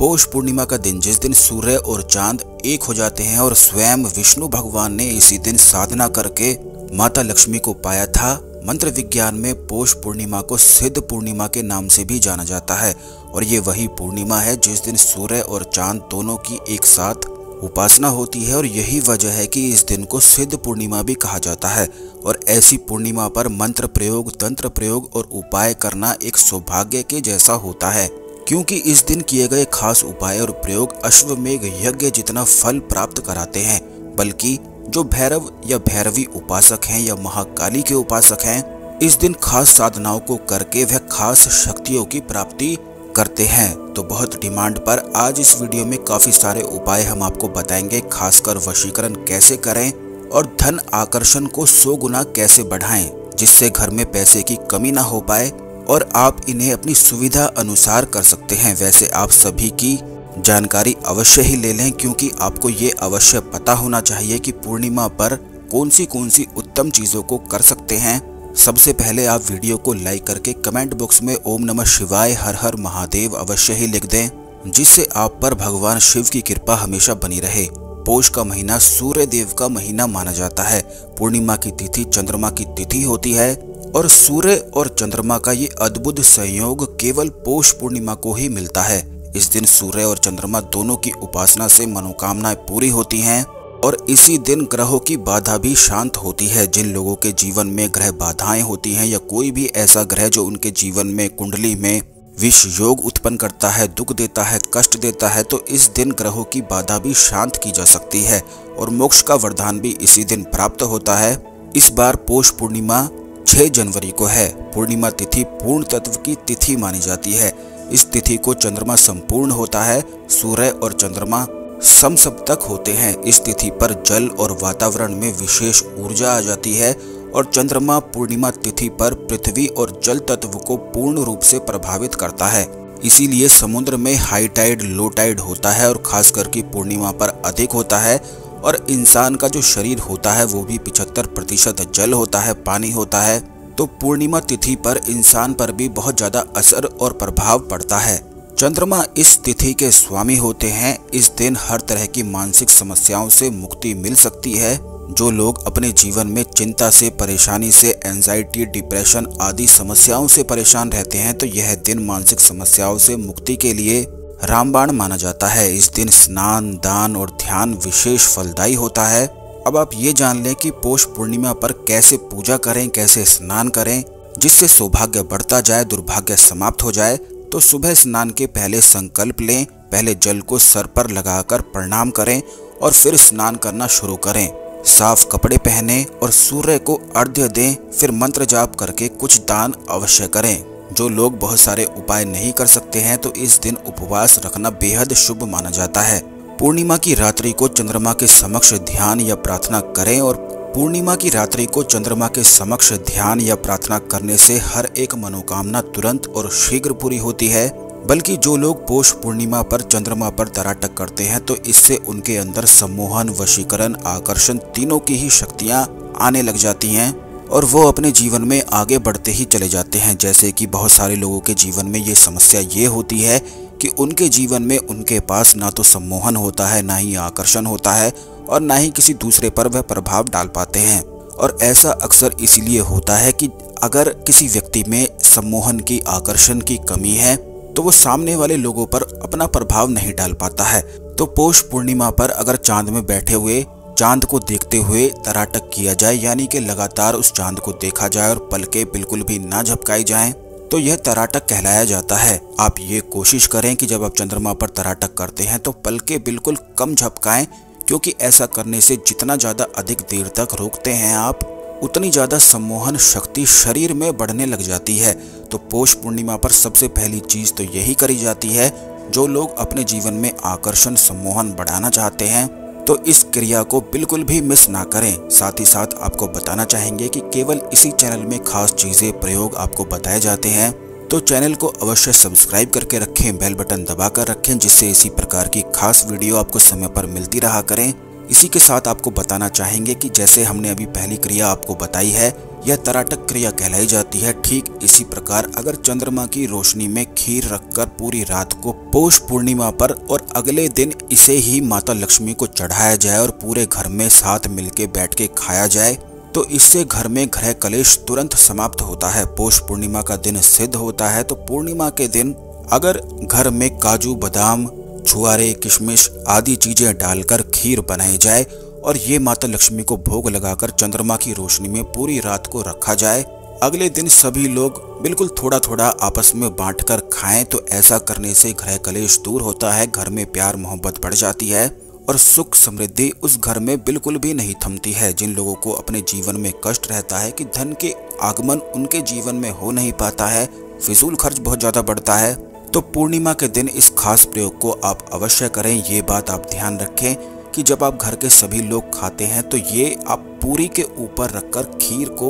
पौष पूर्णिमा का दिन, जिस दिन सूर्य और चांद एक हो जाते हैं और स्वयं विष्णु भगवान ने इसी दिन साधना करके माता लक्ष्मी को पाया था। मंत्र विज्ञान में पौष पूर्णिमा को सिद्ध पूर्णिमा के नाम से भी जाना जाता है और ये वही पूर्णिमा है जिस दिन सूर्य और चांद दोनों की एक साथ उपासना होती है और यही वजह है कि इस दिन को सिद्ध पूर्णिमा भी कहा जाता है। और ऐसी पूर्णिमा पर मंत्र प्रयोग, तंत्र प्रयोग और उपाय करना एक सौभाग्य के जैसा होता है, क्योंकि इस दिन किए गए खास उपाय और प्रयोग अश्वमेघ यज्ञ जितना फल प्राप्त कराते हैं। बल्कि जो भैरव या भैरवी उपासक हैं या महाकाली के उपासक हैं, इस दिन खास साधनाओं को करके वह खास शक्तियों की प्राप्ति करते हैं। तो बहुत डिमांड पर आज इस वीडियो में काफी सारे उपाय हम आपको बताएंगे, खासकर वशीकरण कैसे करें और धन आकर्षण को 100 गुना कैसे बढ़ाएं, जिससे घर में पैसे की कमी ना हो पाए और आप इन्हें अपनी सुविधा अनुसार कर सकते हैं। वैसे आप सभी की जानकारी अवश्य ही ले लें, क्योंकि आपको ये अवश्य पता होना चाहिए कि पूर्णिमा पर कौन सी उत्तम चीजों को कर सकते हैं। सबसे पहले आप वीडियो को लाइक करके कमेंट बॉक्स में ओम नमः शिवाय, हर हर महादेव अवश्य ही लिख दें, जिससे आप पर भगवान शिव की कृपा हमेशा बनी रहे। पौष का महीना सूर्य देव का महीना माना जाता है। पूर्णिमा की तिथि चंद्रमा की तिथि होती है और सूर्य और चंद्रमा का ये अद्भुत संयोग केवल पौष पूर्णिमा को ही मिलता है। इस दिन सूर्य और चंद्रमा दोनों की उपासना से मनोकामनाएं पूरी होती हैं और इसी दिन ग्रहों की बाधा भी शांत होती है। जिन लोगों के जीवन में ग्रह बाधाएं होती हैं या कोई भी ऐसा ग्रह जो उनके जीवन में कुंडली में विष योग उत्पन्न करता है, दुख देता है, कष्ट देता है, तो इस दिन ग्रहों की बाधा भी शांत की जा सकती है और मोक्ष का वरदान भी इसी दिन प्राप्त होता है। इस बार पौष पूर्णिमा 6 जनवरी को है। पूर्णिमा तिथि पूर्ण तत्व की तिथि मानी जाती है। इस तिथि को चंद्रमा संपूर्ण होता है, सूर्य और चंद्रमा समसप्तक होते हैं। इस तिथि पर जल और वातावरण में विशेष ऊर्जा आ जाती है और चंद्रमा पूर्णिमा तिथि पर पृथ्वी और जल तत्व को पूर्ण रूप से प्रभावित करता है। इसीलिए समुद्र में हाई टाइड, लो टाइड होता है और खास करके पूर्णिमा पर अधिक होता है। और इंसान का जो शरीर होता है वो भी 75% जल होता है, पानी होता है। तो पूर्णिमा तिथि पर इंसान पर भी बहुत ज्यादा असर और प्रभाव पड़ता है। चंद्रमा इस तिथि के स्वामी होते हैं। इस दिन हर तरह की मानसिक समस्याओं से मुक्ति मिल सकती है। जो लोग अपने जीवन में चिंता से, परेशानी से, एंजाइटी, डिप्रेशन आदि समस्याओं से परेशान रहते हैं, तो यह दिन मानसिक समस्याओं से मुक्ति के लिए रामबाण माना जाता है। इस दिन स्नान, दान और ध्यान विशेष फलदायी होता है। अब आप ये जान लें कि पौष पूर्णिमा पर कैसे पूजा करें, कैसे स्नान करें, जिससे सौभाग्य बढ़ता जाए, दुर्भाग्य समाप्त हो जाए। तो सुबह स्नान के पहले संकल्प लें, पहले जल को सर पर लगाकर प्रणाम करें और फिर स्नान करना शुरू करें। साफ कपड़े पहने और सूर्य को अर्घ्य दें, फिर मंत्र जाप करके कुछ दान अवश्य करें। जो लोग बहुत सारे उपाय नहीं कर सकते हैं, तो इस दिन उपवास रखना बेहद शुभ माना जाता है। पूर्णिमा की रात्रि को चंद्रमा के समक्ष ध्यान या प्रार्थना करें और पूर्णिमा की रात्रि को चंद्रमा के समक्ष ध्यान या प्रार्थना करने से हर एक मनोकामना तुरंत और शीघ्र पूरी होती है। बल्कि जो लोग पौष पूर्णिमा पर चंद्रमा पर तराटक करते हैं, तो इससे उनके अंदर सम्मोहन, वशीकरण, आकर्षण तीनों की ही शक्तियां आने लग जाती हैं और वो अपने जीवन में आगे बढ़ते ही चले जाते हैं। जैसे कि बहुत सारे लोगों के जीवन में ये समस्या ये होती है कि उनके जीवन में उनके पास ना तो सम्मोहन होता है, ना ही आकर्षण होता है और ना ही किसी दूसरे पर वह प्रभाव डाल पाते हैं। और ऐसा अक्सर इसलिए होता है कि अगर किसी व्यक्ति में सम्मोहन की, आकर्षण की कमी है, तो वो सामने वाले लोगों पर अपना प्रभाव नहीं डाल पाता है। तो पौष पूर्णिमा पर अगर चांद में बैठे हुए चांद को देखते हुए तराटक किया जाए, यानी कि लगातार उस चांद को देखा जाए और पलकें बिल्कुल भी ना झपकाई जाएं, तो यह तराटक कहलाया जाता है। आप ये कोशिश करें कि जब आप चंद्रमा पर तराटक करते हैं तो पलकें बिल्कुल कम झपकाएं, क्योंकि ऐसा करने से जितना ज्यादा अधिक देर तक रोकते हैं आप, उतनी ज्यादा सम्मोहन शक्ति शरीर में बढ़ने लग जाती है। तो पौष पूर्णिमा पर सबसे पहली चीज तो यही करी जाती है। जो लोग अपने जीवन में आकर्षण, सम्मोहन बढ़ाना चाहते हैं, तो इस क्रिया को बिल्कुल भी मिस ना करें। साथ ही साथ आपको बताना चाहेंगे कि केवल इसी चैनल में खास चीजें, प्रयोग आपको बताए जाते हैं। तो चैनल को अवश्य सब्सक्राइब करके रखें, बेल बटन दबा कर रखें, जिससे इसी प्रकार की खास वीडियो आपको समय पर मिलती रहा करें। इसी के साथ आपको बताना चाहेंगे कि जैसे हमने अभी पहली क्रिया आपको बताई है यह तराटक क्रिया कहलाई जाती है। ठीक इसी प्रकार अगर चंद्रमा की रोशनी में खीर रखकर पूरी रात को पौष पूर्णिमा पर और अगले दिन इसे ही माता लक्ष्मी को चढ़ाया जाए और पूरे घर में साथ मिलके बैठ के खाया जाए तो इससे घर में ग्रह कलेश तुरंत समाप्त होता है। पौष पूर्णिमा का दिन सिद्ध होता है। तो पूर्णिमा के दिन अगर घर में काजू बादाम छुआरे किशमिश आदि चीजें डालकर खीर बनाई जाए और ये माता लक्ष्मी को भोग लगाकर चंद्रमा की रोशनी में पूरी रात को रखा जाए, अगले दिन सभी लोग बिल्कुल थोड़ा थोड़ा आपस में बांटकर खाएं तो ऐसा करने से ग्रह कलेश दूर होता है, घर में प्यार मोहब्बत बढ़ जाती है और सुख समृद्धि उस घर में बिल्कुल भी नहीं थमती है। जिन लोगों को अपने जीवन में कष्ट रहता है कि धन के आगमन उनके जीवन में हो नहीं पाता है, फिजूल खर्च बहुत ज्यादा बढ़ता है, तो पूर्णिमा के दिन इस खास प्रयोग को आप अवश्य करें। ये बात आप ध्यान रखें कि जब आप घर के सभी लोग खाते हैं तो ये आप पूरी के ऊपर रखकर खीर को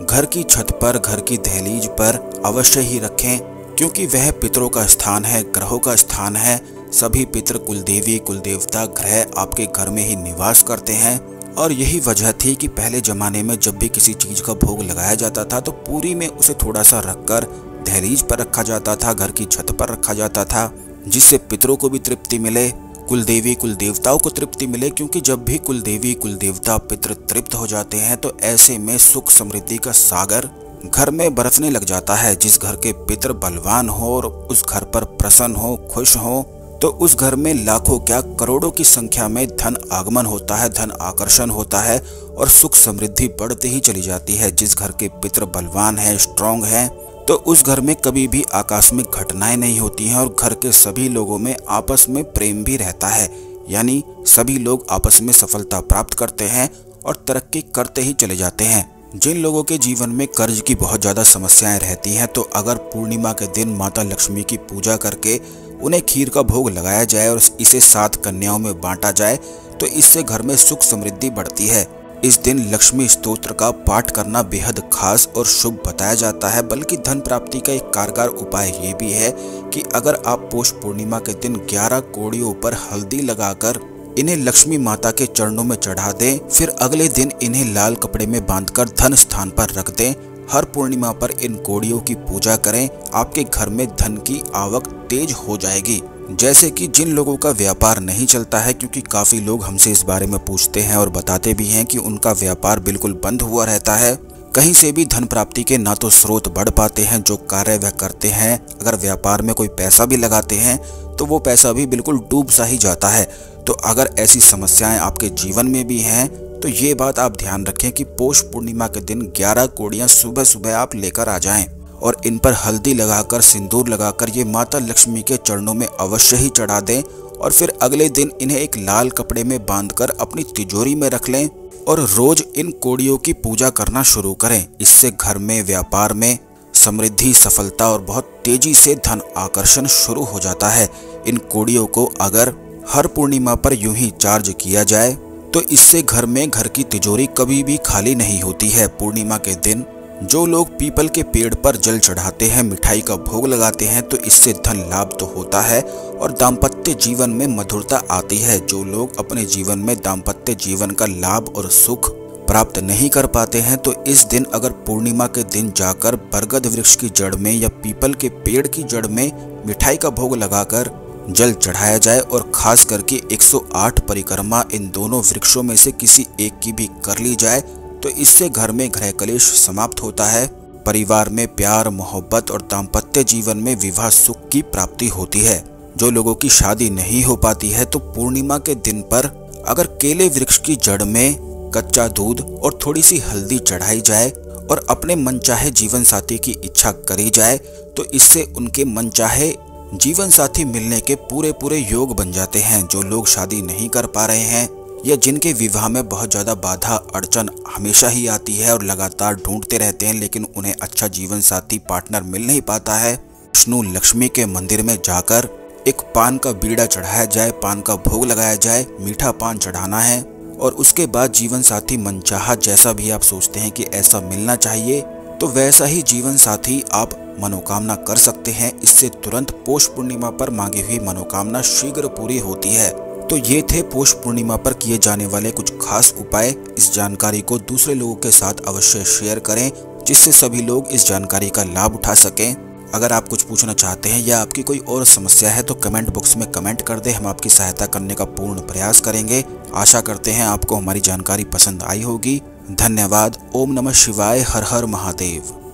घर की छत पर घर की दहलीज पर अवश्य ही रखें, क्योंकि वह पितरों का स्थान है, ग्रहों का स्थान है। सभी पितर कुलदेवी कुलदेवता ग्रह आपके घर में ही निवास करते हैं और यही वजह थी कि पहले जमाने में जब भी किसी चीज का भोग लगाया जाता था तो पूरी में उसे थोड़ा सा रखकर दहलीज पर रखा जाता था, घर की छत पर रखा जाता था, जिससे पितरों को भी तृप्ति मिले, कुलदेवी कुलदेवताओं को तृप्ति मिले। क्योंकि जब भी कुलदेवी कुलदेवता पितृ तृप्त हो जाते हैं तो ऐसे में सुख समृद्धि का सागर घर में बरसने लग जाता है। जिस घर के पितृ बलवान हो और उस घर पर प्रसन्न हो, खुश हो, तो उस घर में लाखों क्या करोड़ों की संख्या में धन आगमन होता है, धन आकर्षण होता है और सुख समृद्धि बढ़ती ही चली जाती है। जिस घर के पितृ बलवान है, स्ट्रांग है, तो उस घर में कभी भी आकस्मिक घटनाएं नहीं होती हैं और घर के सभी लोगों में आपस में प्रेम भी रहता है, यानी सभी लोग आपस में सफलता प्राप्त करते हैं और तरक्की करते ही चले जाते हैं। जिन लोगों के जीवन में कर्ज की बहुत ज़्यादा समस्याएं रहती हैं तो अगर पूर्णिमा के दिन माता लक्ष्मी की पूजा करके उन्हें खीर का भोग लगाया जाए और इसे 7 कन्याओं में बांटा जाए तो इससे घर में सुख समृद्धि बढ़ती है। इस दिन लक्ष्मी स्तोत्र का पाठ करना बेहद खास और शुभ बताया जाता है। बल्कि धन प्राप्ति का एक कारगर उपाय ये भी है कि अगर आप पौष पूर्णिमा के दिन 11 कोड़ियों पर हल्दी लगाकर इन्हें लक्ष्मी माता के चरणों में चढ़ा दें, फिर अगले दिन इन्हें लाल कपड़े में बांधकर धन स्थान पर रख दें। हर पूर्णिमा पर इन कोड़ियों की पूजा करें, आपके घर में धन की आवक तेज हो जाएगी। जैसे कि जिन लोगों का व्यापार नहीं चलता है, क्योंकि काफी लोग हमसे इस बारे में पूछते हैं और बताते भी हैं कि उनका व्यापार बिल्कुल बंद हुआ रहता है, कहीं से भी धन प्राप्ति के ना तो स्रोत बढ़ पाते हैं, जो कार्य वह करते हैं, अगर व्यापार में कोई पैसा भी लगाते हैं तो वो पैसा भी बिल्कुल डूब सा ही जाता है। तो अगर ऐसी समस्याएं आपके जीवन में भी हैं तो ये बात आप ध्यान रखें कि पौष पूर्णिमा के दिन 11 कोड़ियां सुबह सुबह आप लेकर आ जाएं और इन पर हल्दी लगाकर सिंदूर लगाकर ये माता लक्ष्मी के चरणों में अवश्य ही चढ़ा दें और फिर अगले दिन इन्हें एक लाल कपड़े में बांधकर अपनी तिजोरी में रख लें और रोज इन कोड़ियों की पूजा करना शुरू करें। इससे घर में व्यापार में समृद्धि, सफलता और बहुत तेजी से धन आकर्षण शुरू हो जाता है। इन कोड़ियों को अगर हर पूर्णिमा पर यूं ही चार्ज किया जाए तो इससे घर में घर की तिजोरी कभी भी खाली नहीं होती है। पूर्णिमा के दिन जो लोग पीपल के पेड़ पर जल चढ़ाते हैं, मिठाई का भोग लगाते हैं, तो इससे धन लाभ तो होता है और दाम्पत्य जीवन में मधुरता आती है। जो लोग अपने जीवन में दाम्पत्य जीवन का लाभ और सुख प्राप्त नहीं कर पाते हैं तो इस दिन अगर पूर्णिमा के दिन जाकर बरगद वृक्ष की जड़ में या पीपल के पेड़ की जड़ में मिठाई का भोग लगाकर जल चढ़ाया जाए और खास करके 108 परिक्रमा इन दोनों वृक्षों में से किसी एक की भी कर ली जाए तो इससे घर में गृह कलेश समाप्त होता है, परिवार में प्यार मोहब्बत और दाम्पत्य जीवन में विवाह सुख की प्राप्ति होती है। जो लोगों की शादी नहीं हो पाती है तो पूर्णिमा के दिन पर अगर केले वृक्ष की जड़ में कच्चा दूध और थोड़ी सी हल्दी चढ़ाई जाए और अपने मनचाहे जीवन साथी की इच्छा करी जाए तो इससे उनके मनचाहे जीवन साथी मिलने के पूरे योग बन जाते हैं। जो लोग शादी नहीं कर पा रहे हैं या जिनके विवाह में बहुत ज़्यादा बाधा अड़चन हमेशा ही आती है और लगातार ढूंढते रहते हैं लेकिन उन्हें अच्छा जीवन साथी पार्टनर मिल नहीं पाता है, विष्णु लक्ष्मी के मंदिर में जाकर एक पान का बीड़ा चढ़ाया जाए, पान का भोग लगाया जाए, मीठा पान चढ़ाना है और उसके बाद जीवन साथी मनचाहा जैसा भी आप सोचते हैं कि ऐसा मिलना चाहिए तो वैसा ही जीवन साथी आप मनोकामना कर सकते हैं। इससे तुरंत पौष पूर्णिमा पर मांगी हुई मनोकामना शीघ्र पूरी होती है। तो ये थे पौष पूर्णिमा पर किए जाने वाले कुछ खास उपाय। इस जानकारी को दूसरे लोगों के साथ अवश्य शेयर करें, जिससे सभी लोग इस जानकारी का लाभ उठा सकें। अगर आप कुछ पूछना चाहते हैं या आपकी कोई और समस्या है तो कमेंट बॉक्स में कमेंट कर दें, हम आपकी सहायता करने का पूर्ण प्रयास करेंगे। आशा करते हैं आपको हमारी जानकारी पसंद आई होगी। धन्यवाद। ओम नमः शिवाय। हर हर महादेव।